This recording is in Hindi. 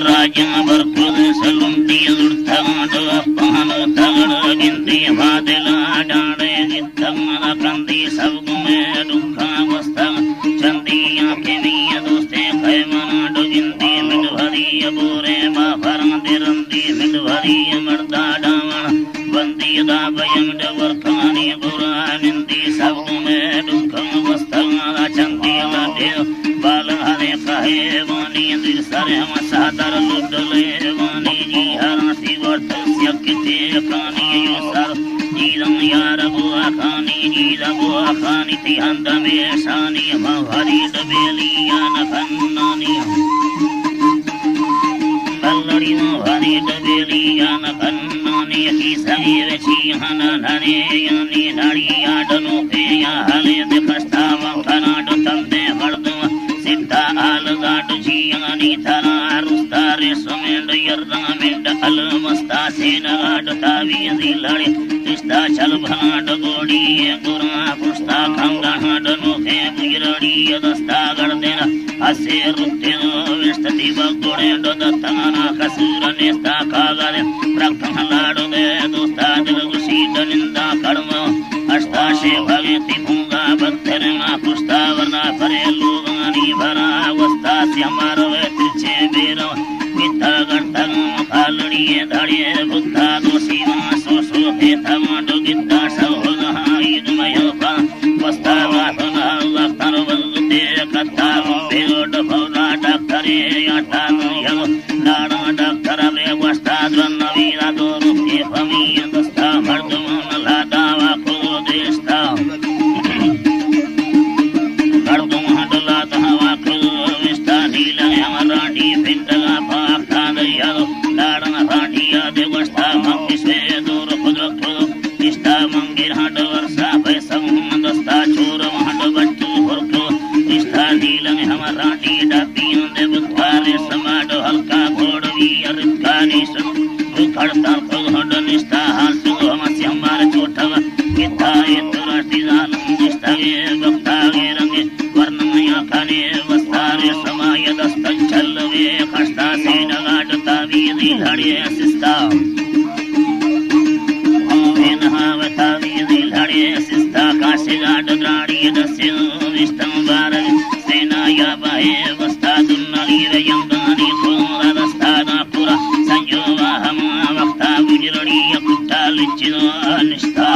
ರಾಜ ಬರ್ಕುದ ಸಲುಂಟಿಯ ದುಡ್ತಗಾಡು ಅಪ್ಪನ ತಗಡಗಿಂದಿ ಬಾದೆಲ ಡಾಡಗಿದ್ದಮ್ಮನ ಕಂದಿ ಸೌಗುಮೆ ದುಃಖಾವಸ್ಥ ಚಂದಿಯ ಕೆನಿಯ ದೋಸ್ತೆ ಕೈಮನಾಡುಗಿಂದಿ ಮಿಡುಹರಿಯ ಬೋರೆ ಬಾಫರಂದಿರಂದಿ ಮಿಡುಹರಿಯ ಮರ್ದಾಡವಣ ಬಂದಿಯದ ಭಯಮಿಡ ವರ್ಕಾನಿ ಗುರಾನಿಂದಿ ಸೌಗುಮೆ ದುಃಖಾವಸ್ಥಾದ ಚಂದಿಯಲ ದೇವ ಬಾಲ ಹರೆ ಕಹೆ ವಾನಿ ಅಂದಿರ ಸರೆ ಹಮ ಸಾದರ ಲುಡ್ಡಲೆ ವಾನಿ ಜಿ ಹರಾಸಿ ವರ್ತಸ್ಯ ಕಿತೆ ಕಾನಿ ಯೋ ಸರ್ ಜೀದಂ ಯಾರ ಬುआ खानी जीदा बुआ खानी ती हंद में शानी भरी डबेलिया न खन्नानी बल्लड़ी भरी डबेलिया न खन्नानी की सगी वेची हन धने यानी धड़िया डनो पे या हले देखस्ता वखनाड तंदे हरदम सिद्धा आल गाड जियानी थरा रुस्ता रे समेंड यर्दा मेंड अल मस्ता सेन गाड तावी दिलड़े रिश्ता चल भनाड गोड़ी गुरा पुस्ता खंगा डनो के बुजरड़ी दस्ता गड़देना हसे रुते विस्तति बगोड़े दत्तना कसूर नेस्ता कागरे प्रकटन लाडो दे दोस्ता दिलगुसी दनिंदा कर्म अष्टाशे भगति भूंगा बत्तरना पुस्ता वरना फरे लोगानी भरा अवस्था से हमारो त्रिछे बेरो मिता गणतन खालड़ी धड़े बुद्धा दोषी सो सो हे थमाडो गिद्दा सौगा इदमय पा वस्ता वासना लखतर वलते कथा बेरोड भौरा डॉक्टरे याटा नो लाड़ा डॉक्टर ले वस्ता द्रनवीरा दो रुके फमी दस्ता मर्दमन लादा वा को देस्ता मर्दमन लादा वा को विस्ता नीला हमराडी पिंडला पाखा दयालो लाड़ा भाटिया देवस्ता मंगी से दूर खुदरत निष्ठा मंगिर हट वर्षा पैसा दस्ता चोर हट बच्चू भरको निष्ठा नीलंग हमारा डी डाबियों दे बुद्धारे समाड हल्का घोड़वी अरिकानी सन खड़ता खुद हट निष्ठा हाल तू हमसे हमारे छोटा किता ये तुराटी जालम निष्ठा के भक्ता के रंगे वर्णमया खाने वस्तारे समाय दस्ता चलवे खस्ता से नगाट तावी दिलड़े सिस्ता सिस्ता काशी गाड द्राड़ी दस्य विष्टम बारग सेना या बाहे वस्ता दुन्नली वयंगानी खोरा दस्ता नापुरा संजोवा हम वक्ता गुजरड़ी कुट्टा लिचिनो निष्ठा